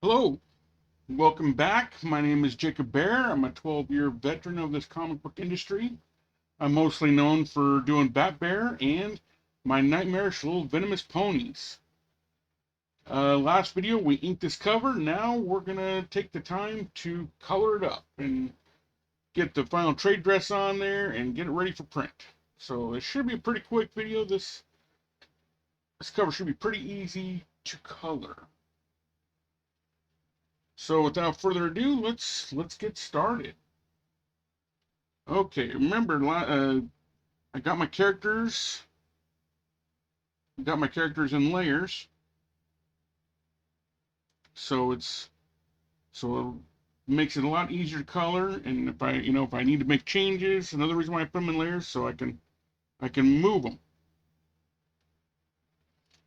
Hello, welcome back. My name is Jacob Bear. I'm a 12-year veteran of this comic book industry. I'm mostly known for doing Bat Bear and my Nightmarish little Venomous Ponies. Last video we inked this cover. Now we're gonna take the time to color it up and get the final trade dress on there and get it ready for print. So it should be a pretty quick video. This cover should be pretty easy to color. So without further ado, let's get started. Okay, remember, I got my characters. Got my characters in layers, so it makes it a lot easier to color. And if I need to make changes, another reason why I put them in layers, so I can move them.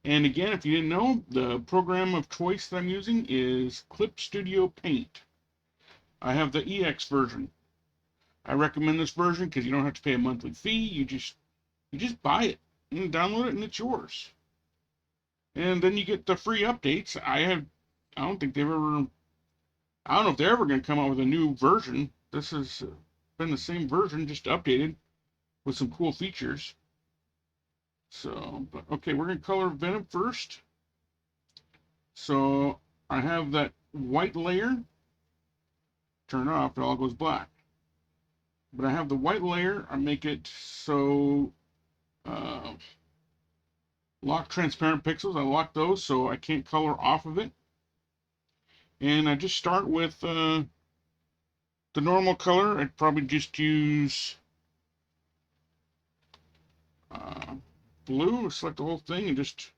And again, if you didn't know, the program of choice that I'm using is Clip Studio Paint. I have the EX version. I recommend this version because you don't have to pay a monthly fee. You just buy it and download it, and it's yours. And then you get the free updates. I don't think they've ever, I don't know if they're ever going to come out with a new version. This has been the same version, just updated with some cool features. So, but okay, we're going to color Venom first. So I have that white layer. Turn it off, it all goes black. But I have the white layer. I make it so uh, lock transparent pixels. I lock those so I can't color off of it. And I just start with the normal color. I'd probably just use uh, blue, select the whole thing, and just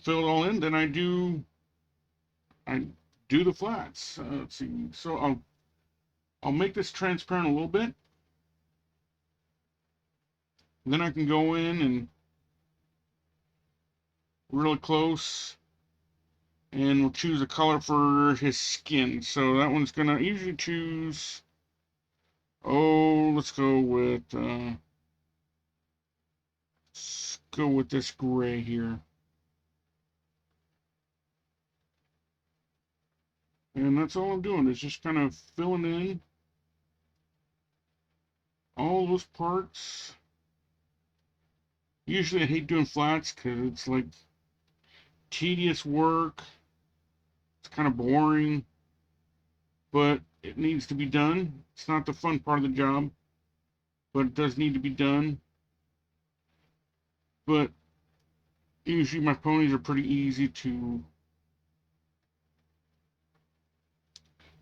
fill it all in. Then I do the flats. Let's see. So I'll make this transparent a little bit. Then I can go in and really close, and we'll choose a color for his skin. So that one's gonna usually choose. Oh, let's go with this gray here. And that's all I'm doing is just kind of filling in all those parts. Usually I hate doing flats because it's like tedious work. It's kind of boring, but it needs to be done. It's not the fun part of the job, but it does need to be done. But usually my ponies are pretty easy to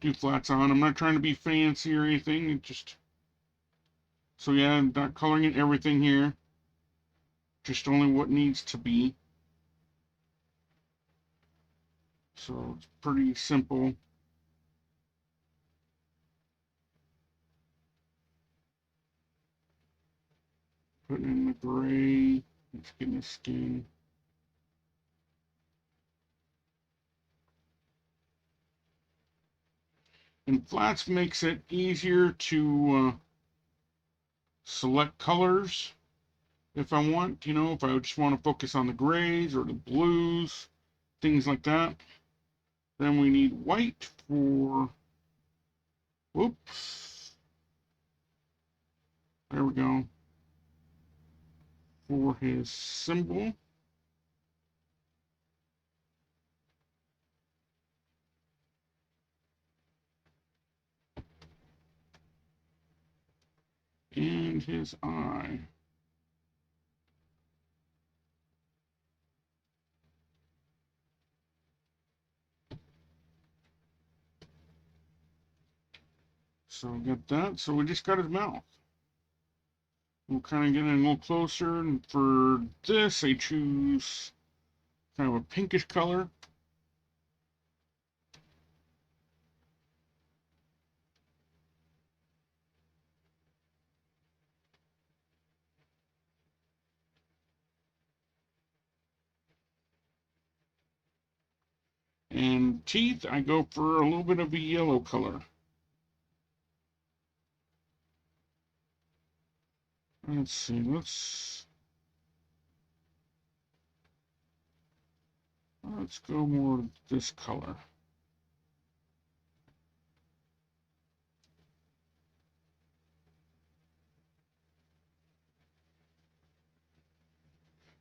do flats on. I'm not trying to be fancy or anything. It just so yeah, I'm not coloring in everything here. Just only what needs to be. So it's pretty simple. Putting in the gray. Let's get the skin. And flats makes it easier to select colors if I want, if I just want to focus on the grays or the blues, things like that. Then we need white for, whoops, there we go, for his symbol. And his eye. So we got that. So we just got his mouth. We'll kind of get in a little closer. And for this, I choose kind of a pinkish color. And teeth, I go for a little bit of a yellow color. Let's see, Let's go more this color.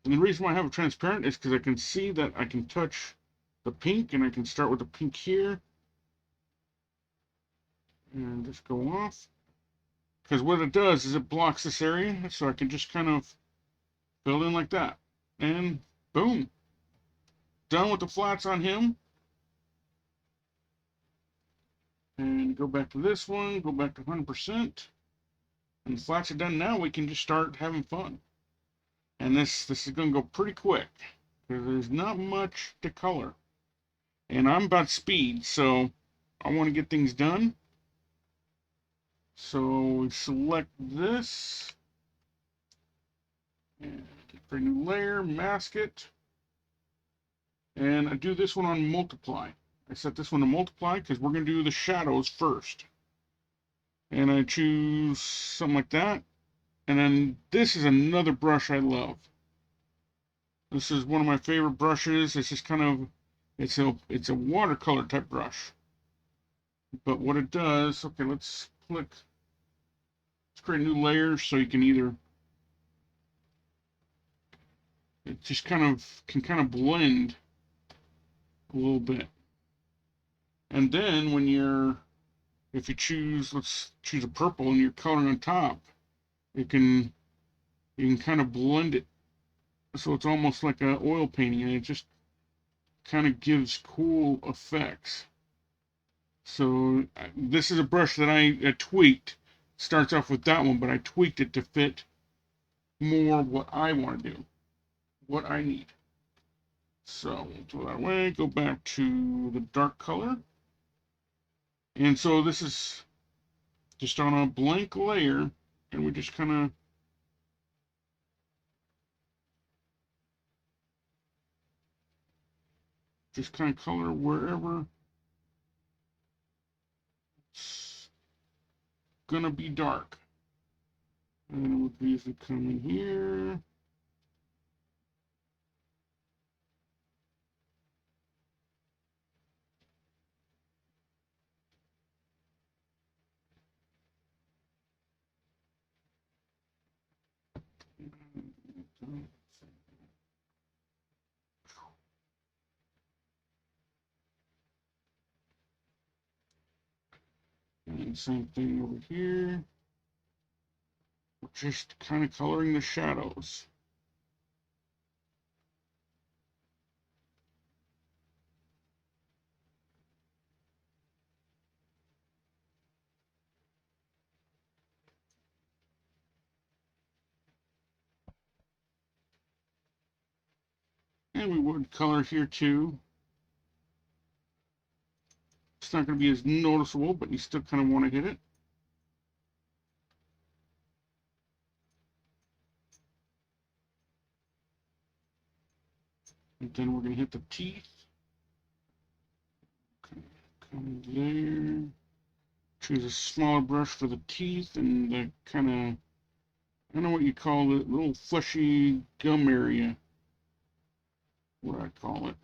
And the reason why I have it transparent is because I can see that I can touch the pink, and I can start with the pink here and just go off. Because what it does is it blocks this area, so I can just kind of fill in like that. And boom. Done with the flats on him. And go back to this one, go back to 100%. And the flats are done now, we can just start having fun. And this is going to go pretty quick, because there's not much to color. And I'm about speed, so I want to get things done. So we select this, and create a new layer, mask it. And I do this one on multiply. I set this one to multiply because we're going to do the shadows first. And I choose something like that. And then this is another brush I love. This is one of my favorite brushes. It's just kind of, it's a watercolor type brush. But what it does, okay, let's click, let's create a new layer so you can either, it just can kind of blend a little bit. And then when you're, if you choose, let's choose a purple and you're coloring on top, you can kind of blend it so it's almost like an oil painting, and it just kind of gives cool effects. So this is a brush that I tweaked. Starts off with that one, but I tweaked it to fit more what I want to do, what I need. So we'll throw that away, go back to the dark color. And so this is just on a blank layer, and we just kind of color wherever it's gonna be dark. And we'll usually come in here. And same thing over here. We're just kind of coloring the shadows. And we would color here too. It's not going to be as noticeable, but you still kind of want to hit it. And then we're going to hit the teeth. Okay, come there. Choose a smaller brush for the teeth and the kind of, I don't know what you call it, little fleshy gum area. What I call it.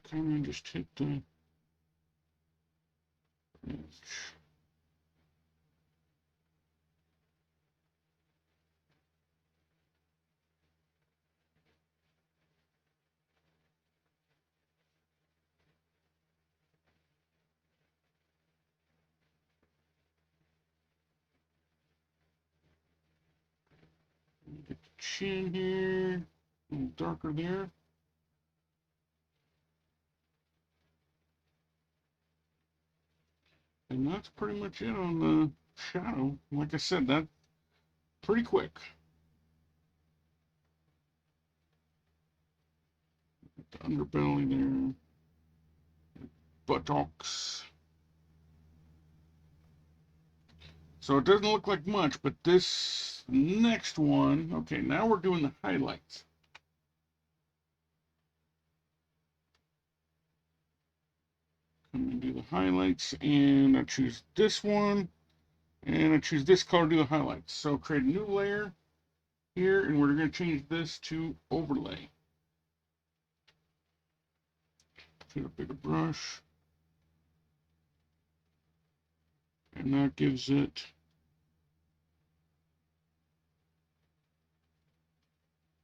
Kind of just hit the edge. Get the chin here, a little darker there. And that's pretty much it on the shadow. Like I said, that pretty quick. The underbelly there, buttocks. So it doesn't look like much, but this next one, okay, now we're doing the highlights. I'm going to do the highlights, and I choose this one, and I choose this color to do the highlights. So create a new layer here, and we're going to change this to overlay. Get a bigger brush. And that gives it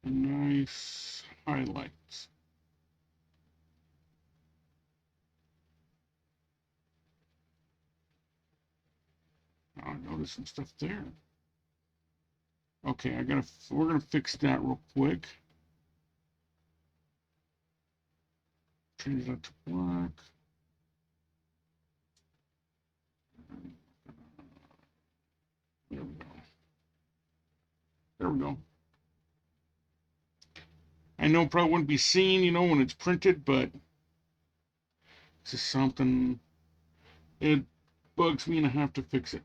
a nice highlights. I noticed some stuff there. Okay, we're gonna fix that real quick. Change that to black. There we go. There we go. I know it probably wouldn't be seen, you know, when it's printed, but this is something, it bugs me and I have to fix it.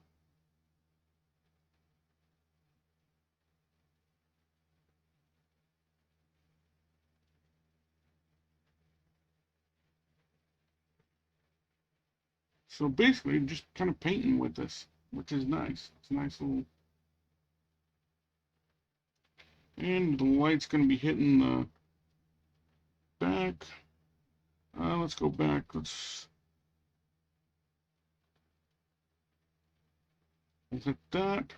So basically, just kind of painting with this, which is nice. It's a nice little. And the light's going to be hitting the back. Let's go back. Let's hit that.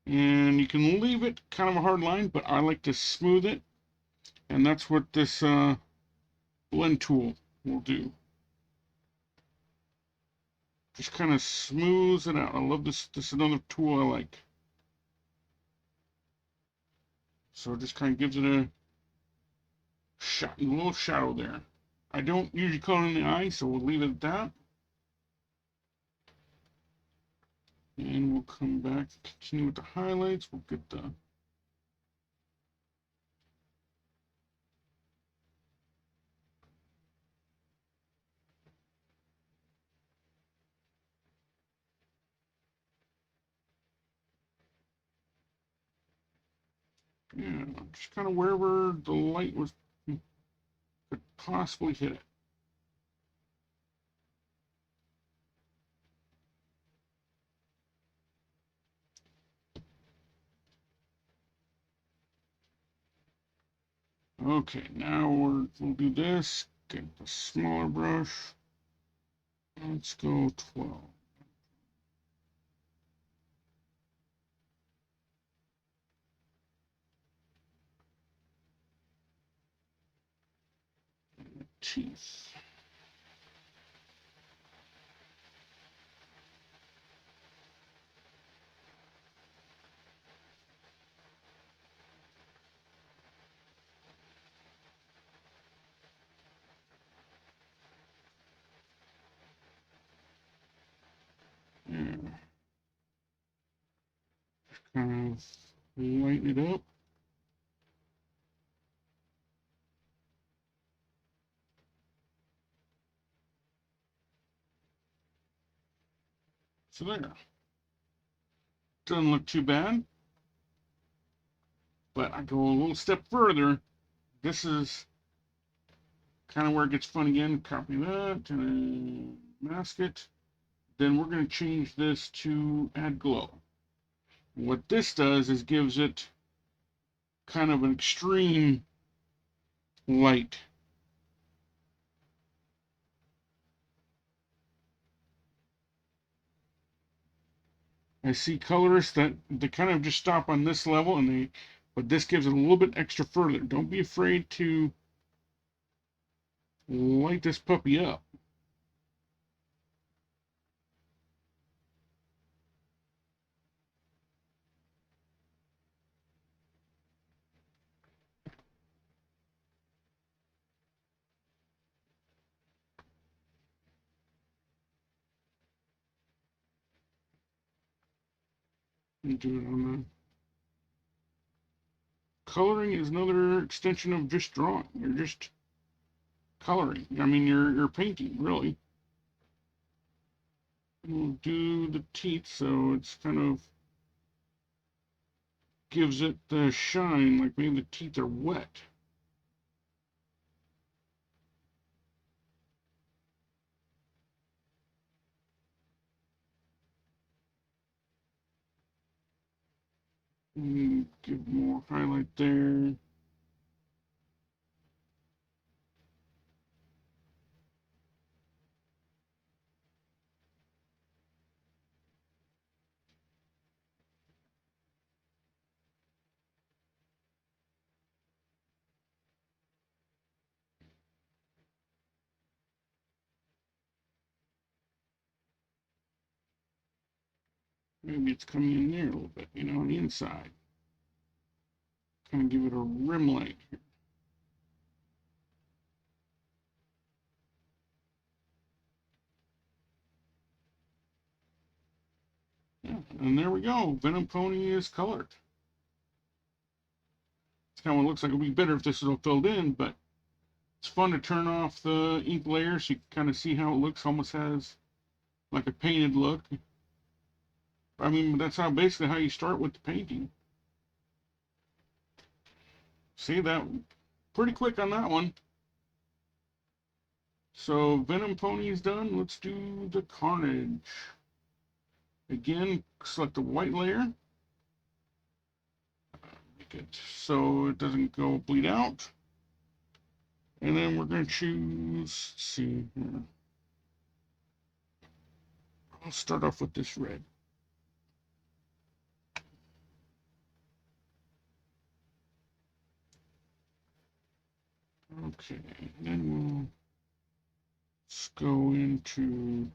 And you can leave it kind of a hard line, but I like to smooth it. And that's what this blend tool will do. Just kind of smooths it out. I love this. This is another tool I like. So it just kind of gives it a little shadow there. I don't usually color in the eye, so we'll leave it at that. And we'll come back, continue with the highlights. We'll get the yeah, just kind of wherever the light was could possibly hit it. Okay, now we'll do this. Get the smaller brush. Let's go 12. Teeth. Yeah. Just kind of lighten it up. So there. Doesn't look too bad. But I go a little step further. This is kind of where it gets fun again. Copy that and mask it. Then we're going to change this to add glow. What this does is gives it kind of an extreme light. I see colorists that they kind of just stop on this level, but this gives it a little bit extra further. Don't be afraid to light this puppy up. And do it on the coloring is another extension of just drawing. You're just coloring. I mean, you're painting, really. We'll do the teeth so it's kind of gives it the shine, like maybe the teeth are wet. Give more highlight there. Maybe it's coming in there a little bit, on the inside. Kind of give it a rim light here. Yeah, and there we go. Venom Pony is colored. It's kind of what it looks like. It would be better if this was all filled in, but it's fun to turn off the ink layer so you can kind of see how it looks. Almost has like a painted look. I mean, that's basically how you start with the painting. See that? Pretty quick on that one. So Venom Pony is done. Let's do the Carnage. Again, select the white layer. Make it so it doesn't go bleed out. And then we're going to choose, let's see here. I'll start off with this red. Okay, then we'll let's go into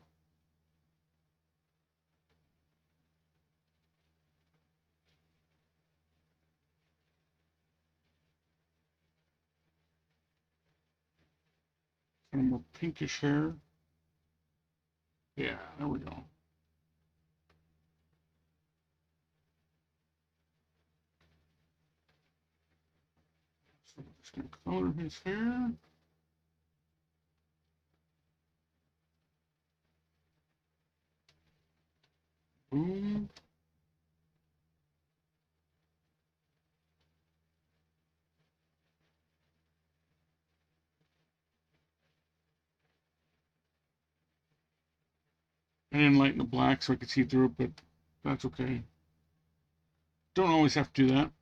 kind of more pinkish hair. Yeah, there we go. So we're just going to color his hair. Boom. I didn't lighten the black so I could see through it, but that's okay. Don't always have to do that.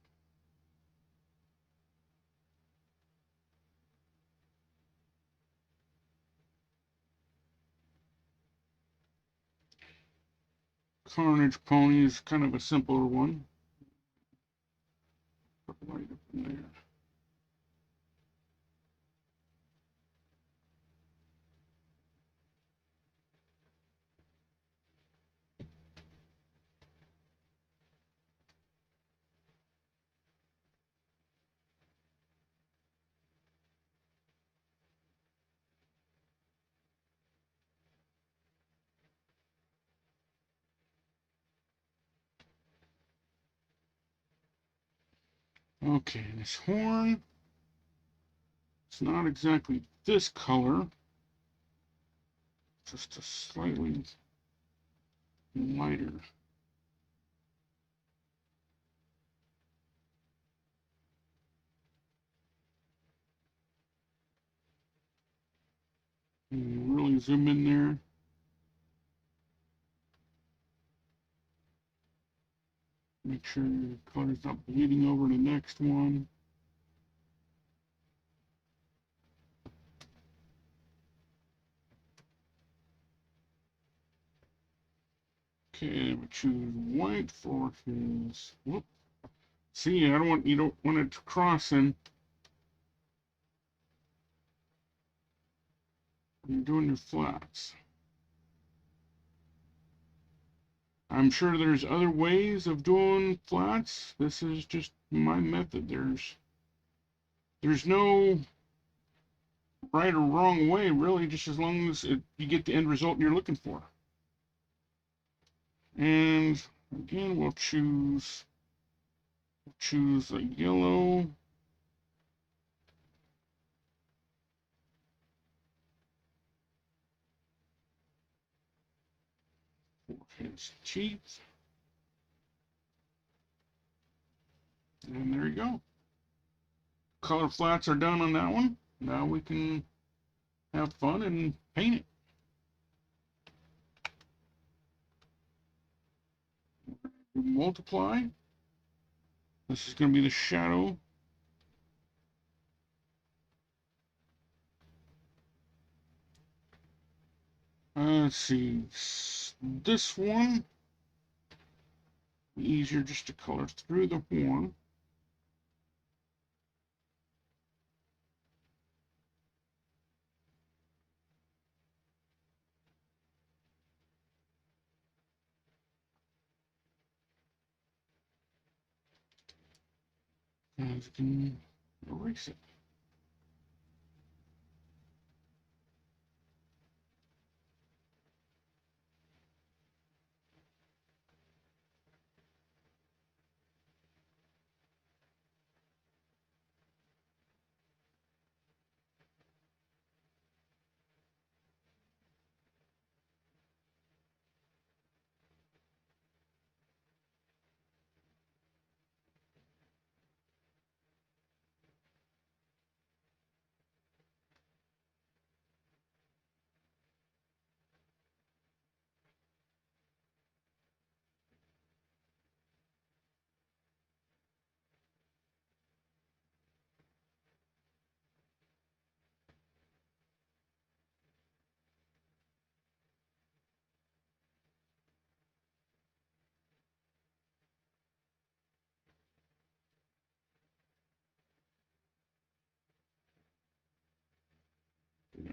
Carnage Pony is kind of a simpler one. Put light up in there. Okay, this horn, it's not exactly this color, just a slightly lighter. And really zoom in there. Make sure your color's not bleeding over the next one. Okay, we choose white for his. Whoop. See, I don't want you don't want it crossing. When you're doing your flats. I'm sure there's other ways of doing flats. This is just my method. There's no right or wrong way, really, just as long as you get the end result you're looking for. And again, we'll choose a yellow. For his teeth. And there you go. Color flats are done on that one. Now we can have fun and paint it. Multiply. This is going to be the shadow. Let's see. This one, easier just to color through the horn. And you can erase it.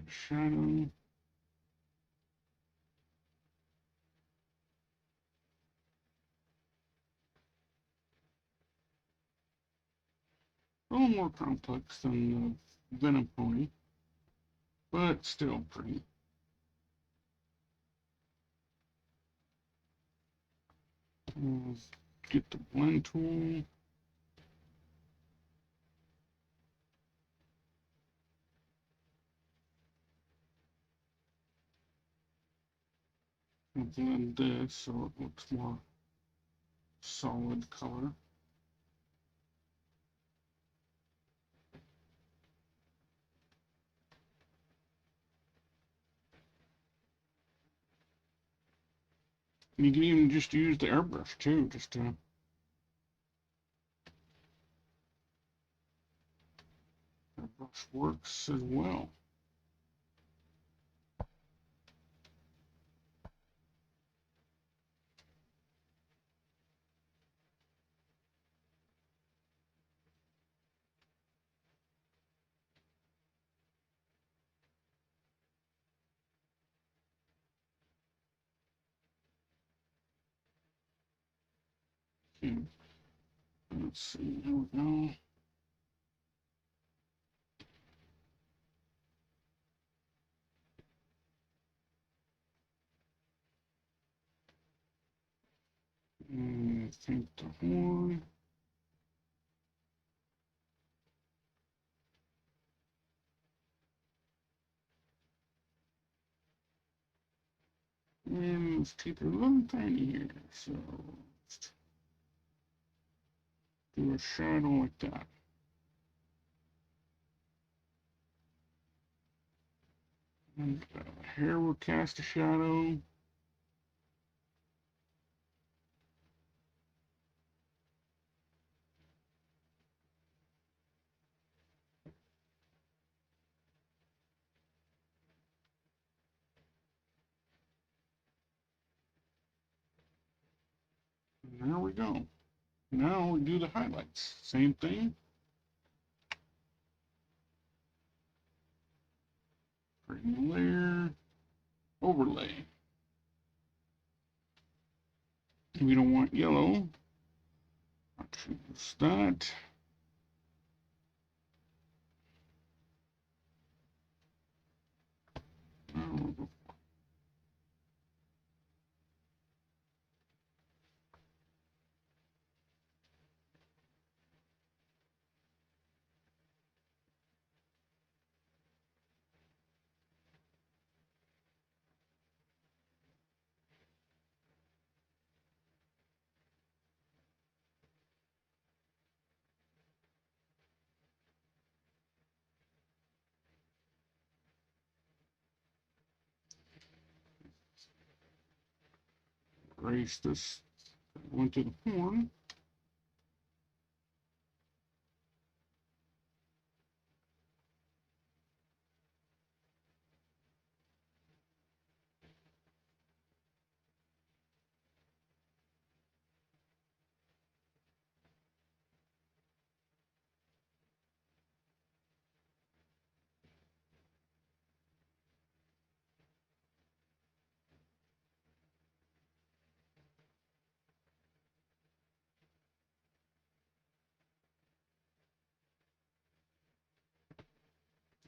Shadow. A little more complex than the Venom pony, but still pretty. Get the blend tool. And blend this so it looks more solid color. You can even just use the airbrush too, just to airbrush works as well. Okay. Let's see, here we go. And I think the horn. And let's keep it a little tiny here. So let's do a shadow like that. And here we'll cast a shadow. And there we go. Now we do the highlights. Same thing. Create a layer. Overlay. We don't want yellow. I'll choose that. Erase this. Went to the horn.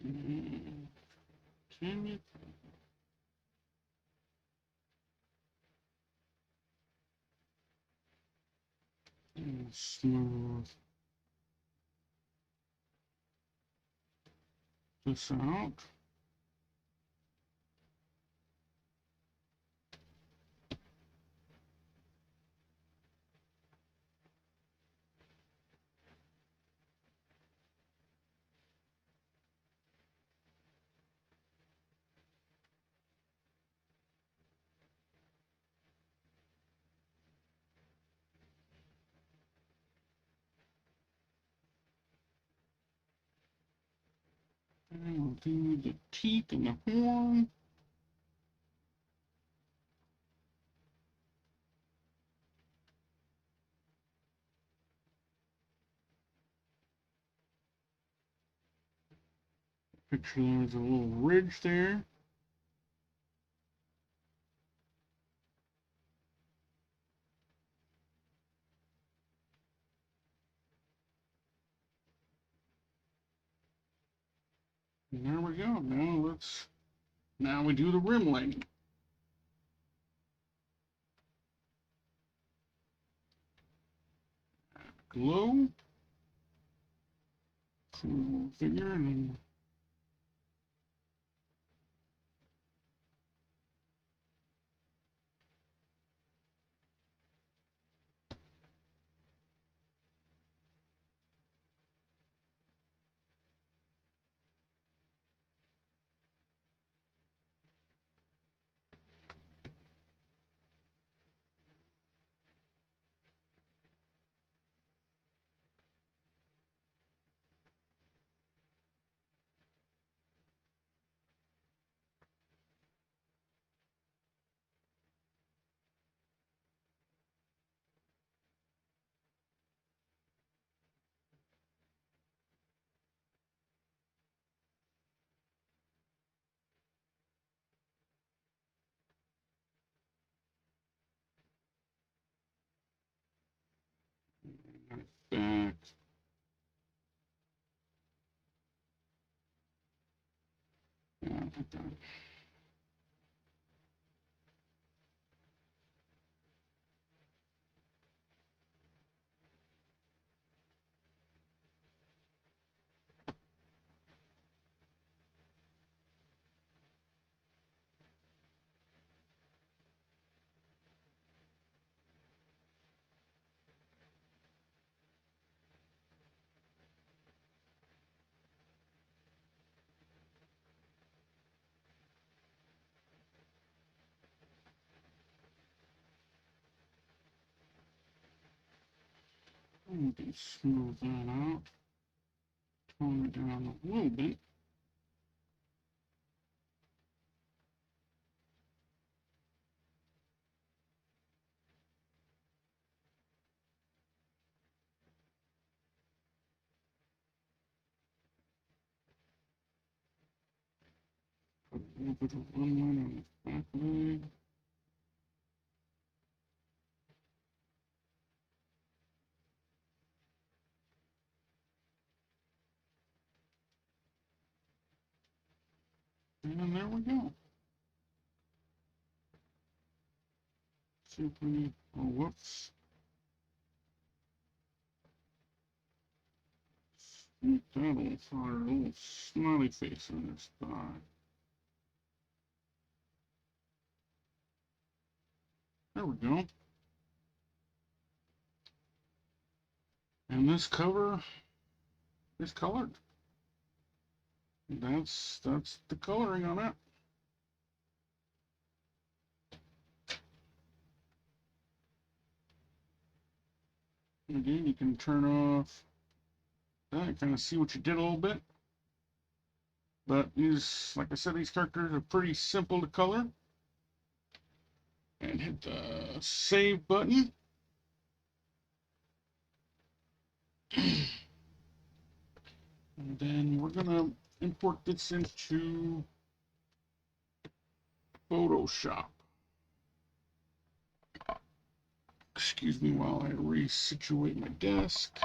Continue. And smooth this out. And we'll do the teeth and the horn. Picture there's a little ridge there. And there we go. Now we do the rim lighting. Glow. Cool figure and then back. Yeah, like that. We can smooth that out. Tone it down a little bit. Put a little bit of one line on the back leg. And there we go. Simply, oh, whoops. Make that little fire, a little smiley face on his thigh. There we go. And this cover is colored. That's the coloring on it. And again, you can turn off that, kind of see what you did a little bit. But these, like I said, these characters are pretty simple to color. And hit the save button. And then we're gonna import this into Photoshop. Excuse me while I resituate my desk.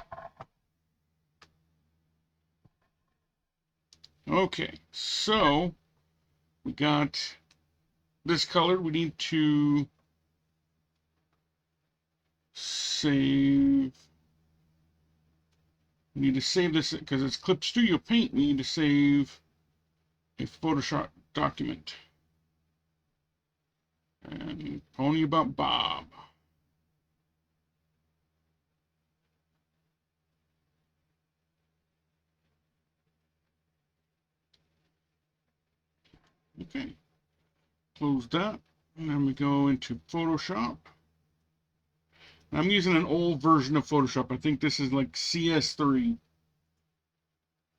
Okay, so we got this color. We need to save. We need to save this because it's Clip Studio Paint. We need to save a Photoshop document. And Pony about Bob. Okay, close that. And then we go into Photoshop. I'm using an old version of Photoshop. I think this is like CS3.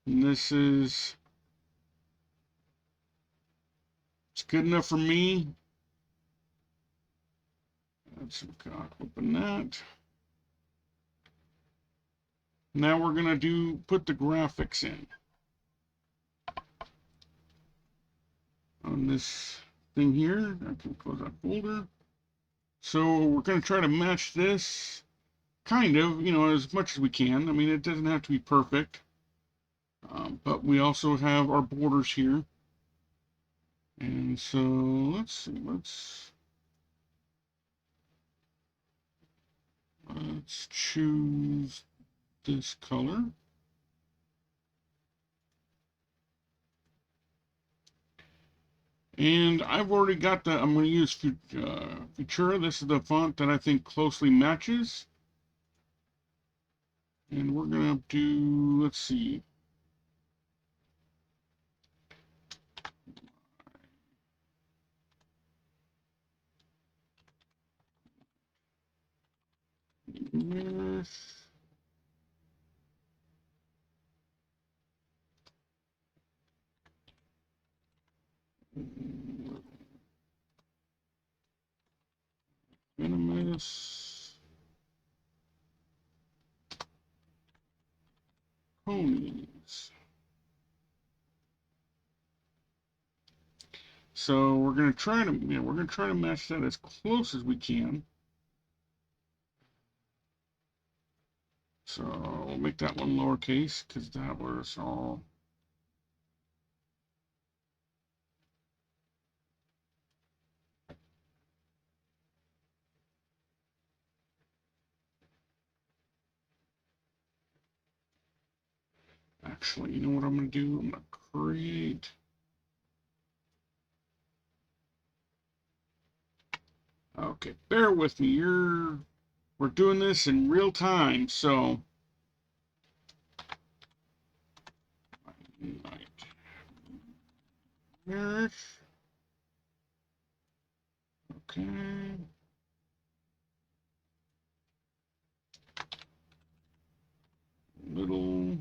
And this is, it's good enough for me. Let's open that. Now we're gonna put the graphics in on this thing here. I can close that folder. So we're gonna try to match this, kind of, as much as we can. I mean, it doesn't have to be perfect, but we also have our borders here. And so let's see, let's choose this color. And I've already got the, I'm going to use Futura. This is the font that I think closely matches. And we're going to do, let's see. Venomous. Ponies. So we're going to try to, match that as close as we can. So we'll make that one lowercase because that was all. Actually, you know what I'm going to do? I'm going to create. Okay, bear with me. We're doing this in real time, so. Nightmarish. Okay. Little.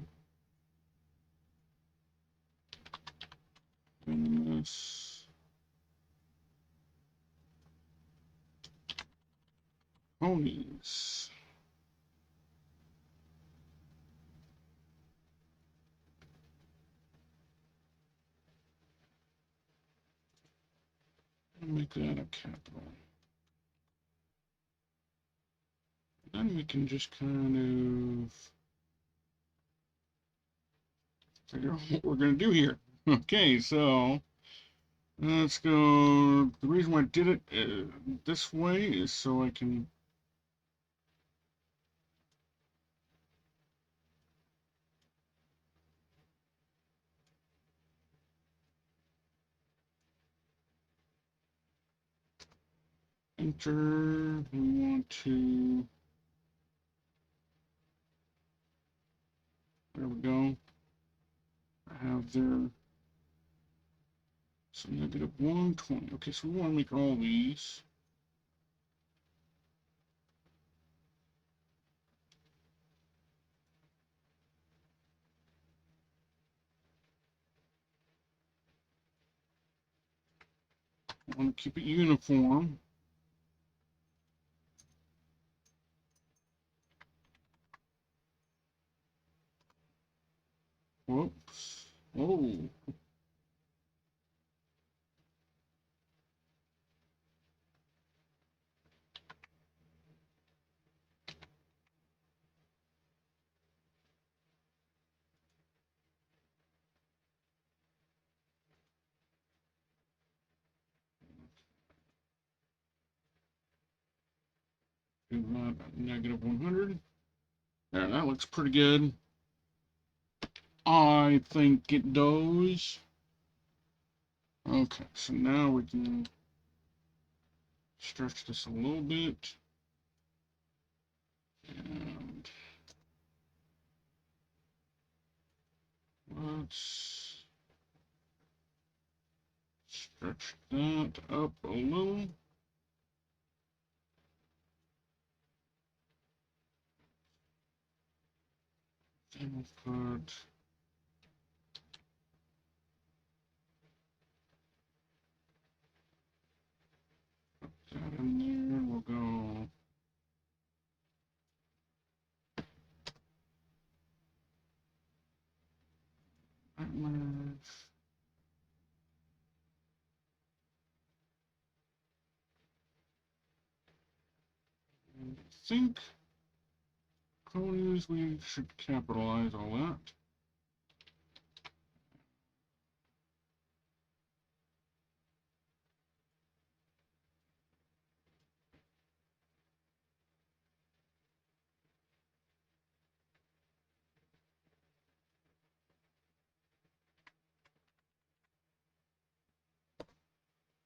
Venomous. Ponies. Make that a capital. Then we can just kind of figure out what we're going to do here. Okay, so let's go. The reason why I did it this way is so I can. Enter. We want to. There we go. I have there. So -120. Okay, so we want to make all these. I want to keep it uniform. Whoops. Oh. do that at negative 100. There, that looks pretty good. I think it does. Okay, so now we can stretch this a little bit. And let's stretch that up a little. Then we'll put that in there. We'll go Nightmarish. And I think Ponies, we should capitalize all that.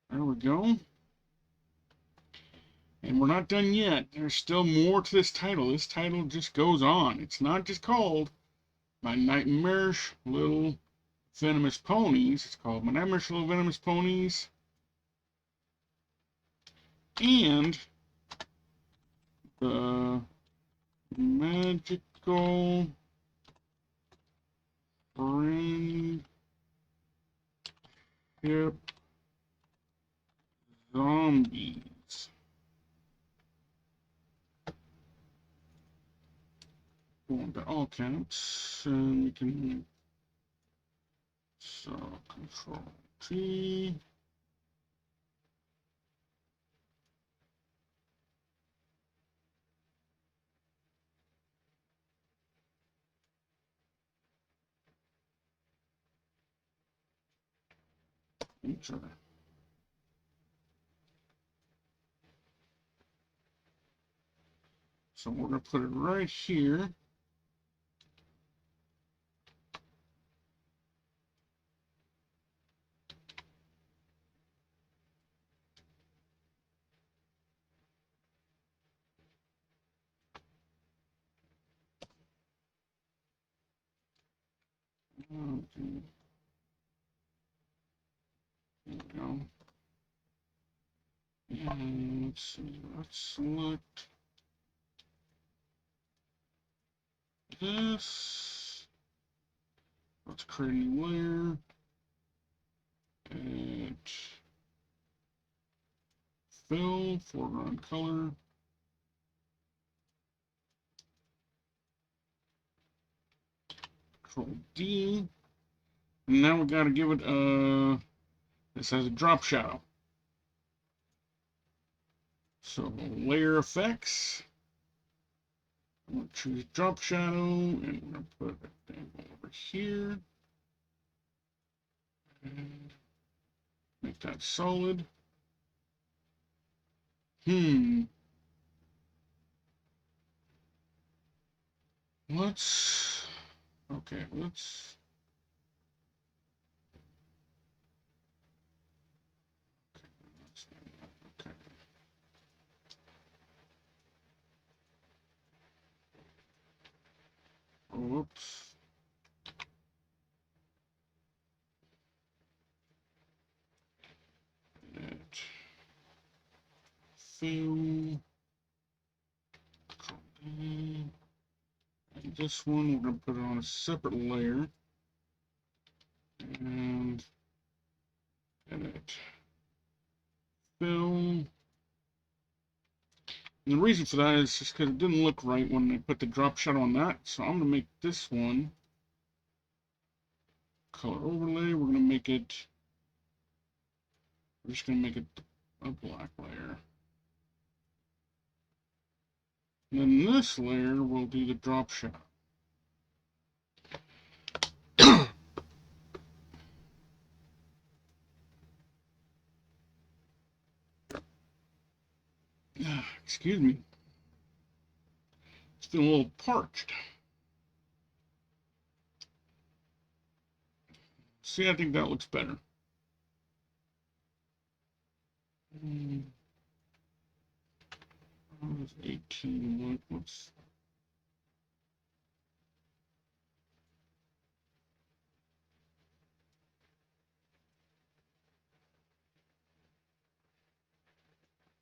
There we go. And we're not done yet. There's still more to this title. This title just goes on. It's not just called My Nightmarish Little Venomous Ponies. It's called My Nightmarish Little Venomous Ponies. And the Magical Friendship Zombies. Go into all caps, and we can Control T. Enter. So we're going to put it right here. Okay. There we go. And let's see, let's select this. Let's create a new layer. And fill, foreground color. Control D. And now we got to give it this has a drop shadow. So layer effects. I'm going to choose drop shadow, and we're going to put it over here. And make that solid. Let's, okay, let's, okay. Oops. Edit. Fill. And this one, we're going to put it on a separate layer. And edit. Fill. And the reason for that is just because it didn't look right when I put the drop shadow on that. So I'm going to make this one color overlay. We're going to make it, we're just going to make it a black layer. And then this layer will do the drop shadow. Excuse me. It's feeling a little parched. See, I think that looks better. That was 18. What's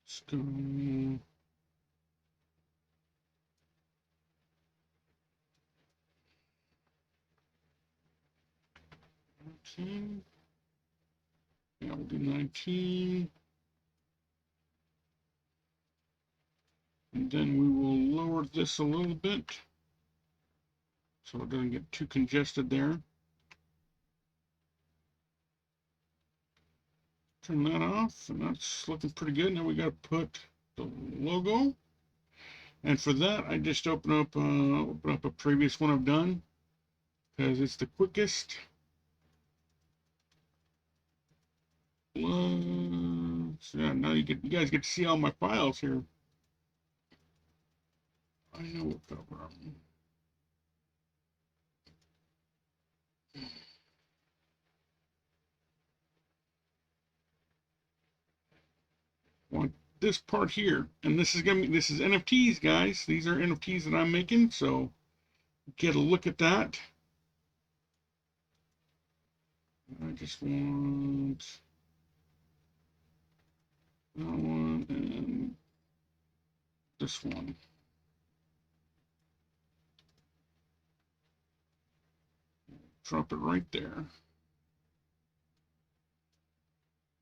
let's go. 19. Yeah, we'll do 19. And then we will lower this a little bit so it doesn't get too congested there. Turn that off, and that's looking pretty good. Now we got to put the logo. And for that, I just open up a previous one I've done because it's the quickest. So yeah, now you guys get to see all my files here. I know what cover I'm. Want this part here, and this is NFTs, guys. These are NFTs that I'm making, so get a look at that. I just want that one and this one. Drop it right there.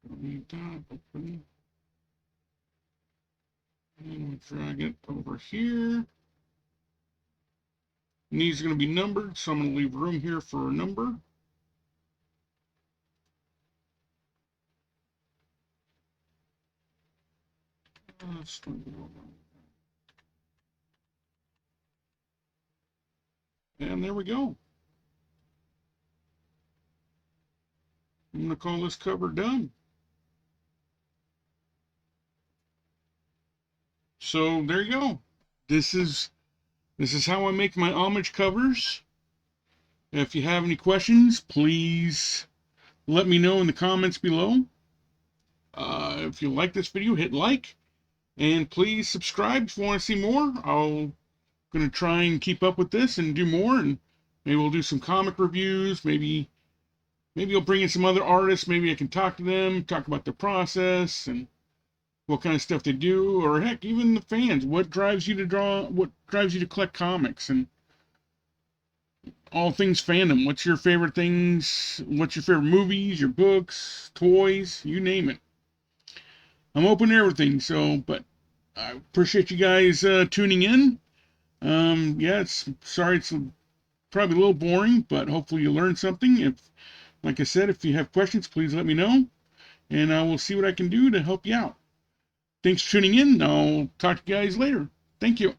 Don't need that. Open. And we drag it over here. And these are going to be numbered, so I'm going to leave room here for a number. And there we go. I'm going to call this cover done. So there you go. This is how I make my homage covers. If you have any questions, please let me know in the comments below. If you like this video, hit like. And please subscribe if you want to see more. I'm going to try and keep up with this and do more. And maybe we'll do some comic reviews. Maybe I'll bring in some other artists. Maybe I can talk to them, talk about their process and what kind of stuff they do. Or heck, even the fans. What drives you to draw? What drives you to collect comics? And all things fandom. What's your favorite things? What's your favorite movies, your books, toys, you name it. I'm open to everything, but I appreciate you guys tuning in. Yeah, sorry it's probably a little boring, but hopefully you learned something. Like I said, if you have questions, please let me know, and I will see what I can do to help you out. Thanks for tuning in. I'll talk to you guys later. Thank you.